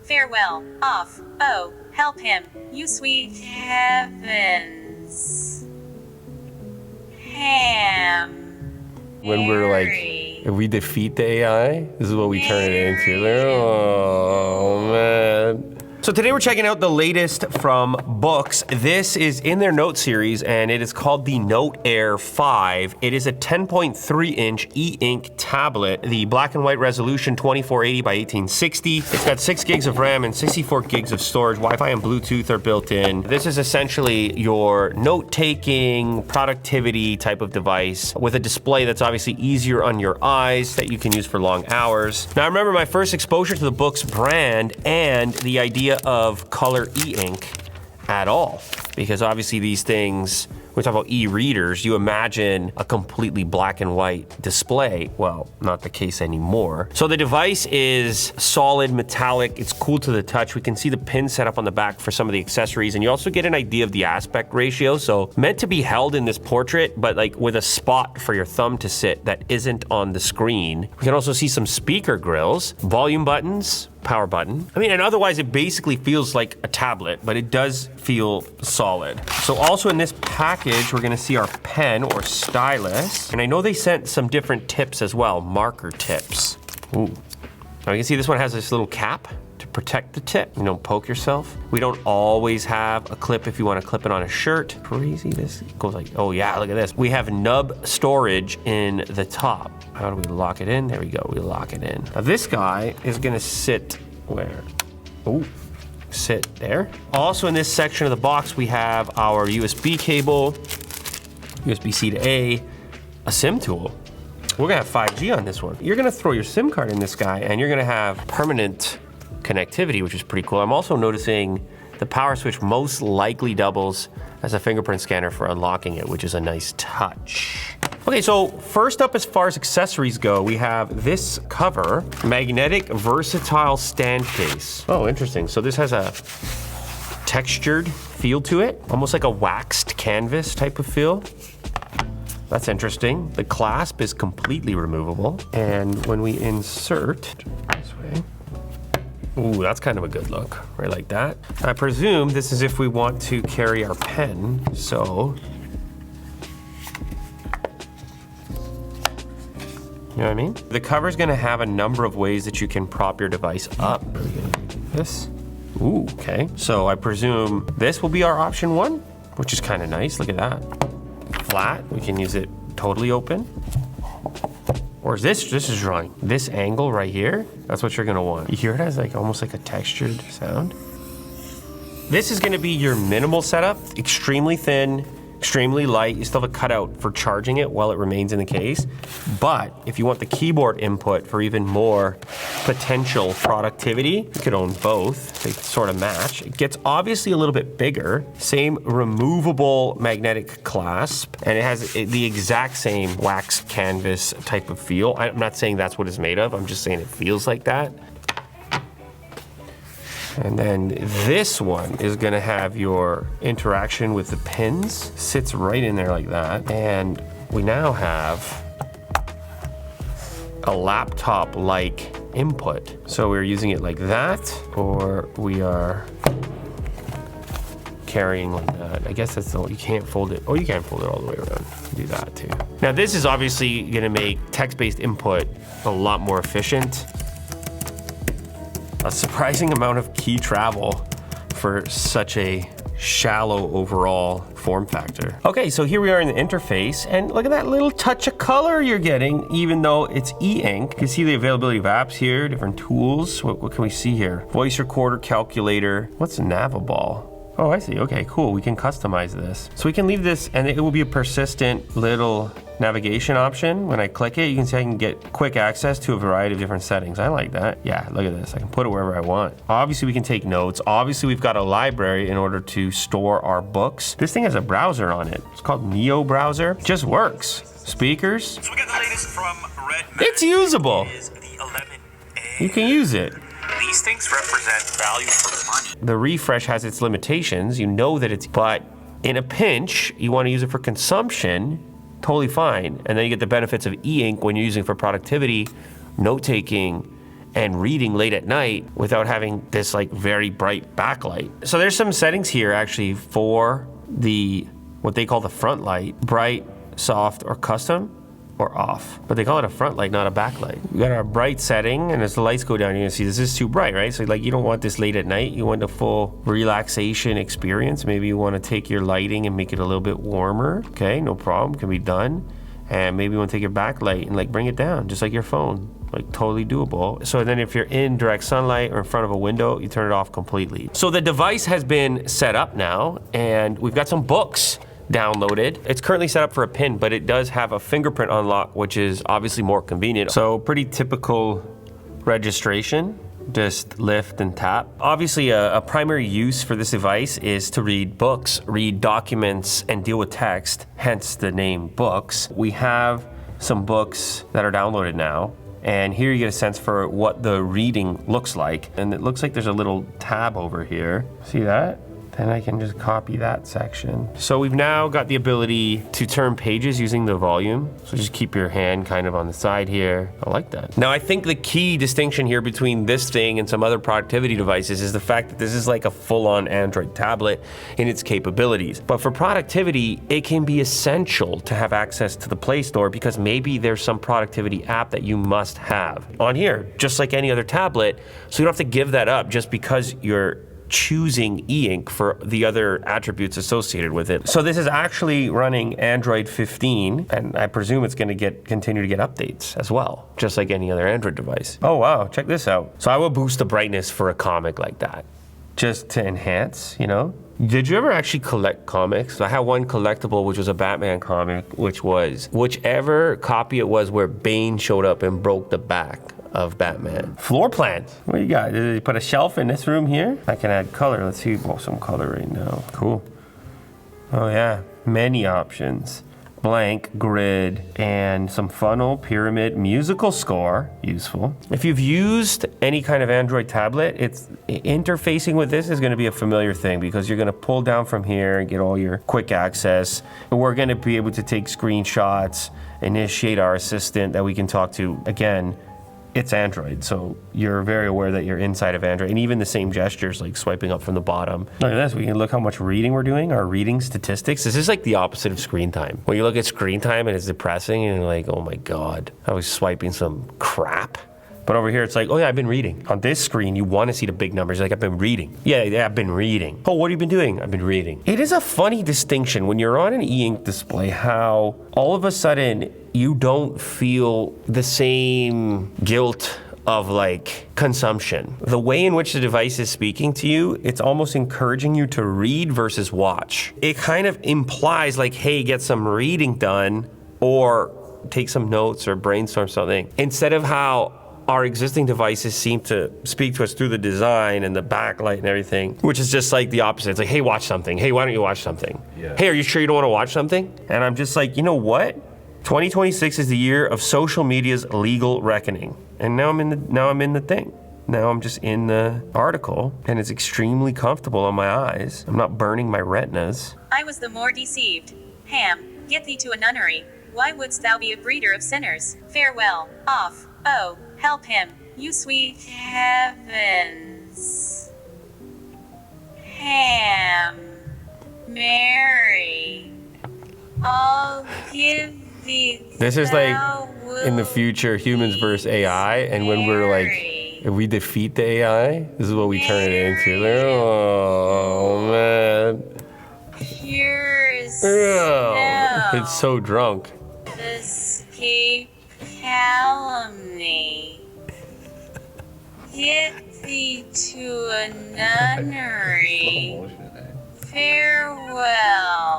Farewell, off. Oh, help him, you sweet heavens. Ham. When we're like, if we defeat the AI, this is what we turn it into. Oh, man. So today we're checking out the latest from BOOX. This is in their Note series, and it is called the Note Air 5. It is a 10.3-inch e-ink tablet. The black and white resolution, 2480 by 1860. It's got 6 gigs of RAM and 64 gigs of storage. Wi-Fi and Bluetooth are built in. This is essentially your note-taking, productivity type of device with a display that's obviously easier on your eyes that you can use for long hours. Now, I remember my first exposure to the BOOX brand and the idea of color e-ink at all, because obviously these things, when we talk about e-readers, you imagine a completely black and white display. Well, not the case anymore. So the device is solid, metallic, it's cool to the touch. We can see the pin set up on the back for some of the accessories, and you also get an idea of the aspect ratio. So meant to be held in this portrait, but like with a spot for your thumb to sit that isn't on the screen. We can also see some speaker grills, volume buttons, power button. I mean, and otherwise it basically feels like a tablet, but it does feel solid. So also in this package, we're gonna see our pen or stylus. And I know they sent some different tips as well, marker tips. Ooh. Now you can see this one has this little cap to protect the tip. You don't poke yourself. We don't always have a clip if you wanna clip it on a shirt. Crazy, this goes like, oh yeah, look at this. We have nub storage in the top. How do we lock it in? There we go, we lock it in. Now this guy is gonna sit where? Oh, sit there. Also in this section of the box, we have our USB cable, USB-C to A, a SIM tool. We're gonna have 5G on this one. You're gonna throw your SIM card in this guy and you're gonna have permanent connectivity, which is pretty cool. I'm also noticing the power switch most likely doubles as a fingerprint scanner for unlocking it, which is a nice touch. Okay, so first up as far as accessories go, we have this cover, magnetic versatile stand case. Oh, interesting. So this has a textured feel to it, almost like a waxed canvas type of feel. That's interesting. The clasp is completely removable. And when we insert this way, ooh, that's kind of a good look, right like that. I presume this is if we want to carry our pen, so. You know what I mean? The cover's gonna have a number of ways that you can prop your device up. Are we gonna do this? Ooh, okay. So I presume this will be our option 1, which is kind of nice, look at that. Flat, we can use it totally open. Or is this is drawing. This angle right here, that's what you're gonna want. You hear it has like almost like a textured sound. This is gonna be your minimal setup, extremely thin, extremely light. You still have a cutout for charging it while it remains in the case. But if you want the keyboard input for even more potential productivity, you could own both. They sort of match. It gets obviously a little bit bigger. Same removable magnetic clasp, and it has the exact same waxed canvas type of feel. I'm not saying that's what it's made of. I'm just saying it feels like that. And then this one is gonna have your interaction with the pins. Sits right in there like that. And we now have a laptop-like input. So we're using it like that, or we are carrying like that. I guess that's the, you can't fold it. Oh, you can fold it all the way around. Do that too. Now this is obviously gonna make text-based input a lot more efficient. A surprising amount of key travel for such a shallow overall form factor. Okay, so here we are in the interface, and look at that little touch of color you're getting, even though it's e-ink. You can see the availability of apps here, different tools. What can we see here? Voice recorder, calculator. What's Navaball? Oh, I see. Okay, cool. We can customize this. So we can leave this, and it will be a persistent little navigation option. When I click it, you can see I can get quick access to a variety of different settings. I like that. Yeah, look at this. I can put it wherever I want. Obviously, we can take notes. Obviously, we've got a library in order to store our books. This thing has a browser on it. It's called Neo Browser. It just works. Speakers. So we got the latest from Red. It's usable. You can use it. These things represent value for money. The refresh has its limitations. You know that it's, but in a pinch, you want to use it for consumption, totally fine. And then you get the benefits of e-ink when you're using it for productivity, note-taking, and reading late at night without having this like very bright backlight. So there's some settings here actually for the, what they call the front light, bright, soft, or custom, or off. But they call it a front light, not a backlight. We got our bright setting, and as the lights go down, you're gonna see this is too bright, right? So like you don't want this late at night. You want a full relaxation experience. Maybe you wanna take your lighting and make it a little bit warmer. Okay, no problem, can be done. And maybe you wanna take your backlight and like bring it down, just like your phone. Like totally doable. So then if you're in direct sunlight or in front of a window, you turn it off completely. So the device has been set up now, and we've got some books downloaded. It's currently set up for a pin, but it does have a fingerprint unlock, which is obviously more convenient. So pretty typical registration, just lift and tap. Obviously a primary use for this device is to read books, read documents, and deal with text, hence the name BOOX. We have some books that are downloaded now, and here you get a sense for what the reading looks like. And it looks like there's a little tab over here. See that? Then I can just copy that section. So we've now got the ability to turn pages using the volume. So just keep your hand kind of on the side here. I like that. Now I think the key distinction here between this thing and some other productivity devices is the fact that this is like a full-on Android tablet in its capabilities. But for productivity, it can be essential to have access to the Play Store because maybe there's some productivity app that you must have on here, just like any other tablet. So you don't have to give that up just because you're choosing e-ink for the other attributes associated with it. So this is actually running Android 15, and I presume it's going to continue to get updates as well, just like any other Android device. Oh wow, check this out. So I will boost the brightness for a comic like that, just to enhance, you know? Did you ever actually collect comics? I had one collectible, which was a Batman comic, which was whichever copy it was where Bane showed up and broke the back of Batman. Floor plans. What do you got? Did you put a shelf in this room here? I can add color. Let's see. Oh, some color right now. Cool. Oh yeah, many options. Blank, grid, and some funnel, pyramid, musical score, useful. If you've used any kind of Android tablet, it's interfacing with this is gonna be a familiar thing because you're gonna pull down from here and get all your quick access. And we're gonna be able to take screenshots, initiate our assistant that we can talk to. Again, it's Android, so you're very aware that you're inside of Android, and even the same gestures like swiping up from the bottom. Look at this, we can look how much reading we're doing, our reading statistics. This is like the opposite of screen time. When you look at screen time and it's depressing and you're like, oh my God, I was swiping some crap. But over here, it's like, oh yeah, I've been reading. On this screen, you want to see the big numbers. Like, I've been reading. Yeah, I've been reading. Oh, what have you been doing? I've been reading. It is a funny distinction when you're on an e-ink display, how all of a sudden you don't feel the same guilt of like consumption. The way in which the device is speaking to you, it's almost encouraging you to read versus watch. It kind of implies like, hey, get some reading done or take some notes or brainstorm something. Instead of how our existing devices seem to speak to us through the design and the backlight and everything, which is just like the opposite. It's like, hey, watch something. Hey, why don't you watch something? Yeah. Hey, are you sure you don't want to watch something? And I'm just like, you know what? 2026 is the year of social media's legal reckoning. And now I'm in the thing. Now I'm just in the article, and it's extremely comfortable on my eyes. I'm not burning my retinas. I was the more deceived. Ham, get thee to a nunnery. Why wouldst thou be a breeder of sinners? Farewell. Off. Oh, help him, you sweet heavens. Ham, Mary, I'll give thee. This is like in the future, humans versus AI, and when we're like, if we defeat the AI, this is what we turn it into. Like, oh man. Here's It's so drunk. Escape calumny. Get thee to a nunnery. Farewell.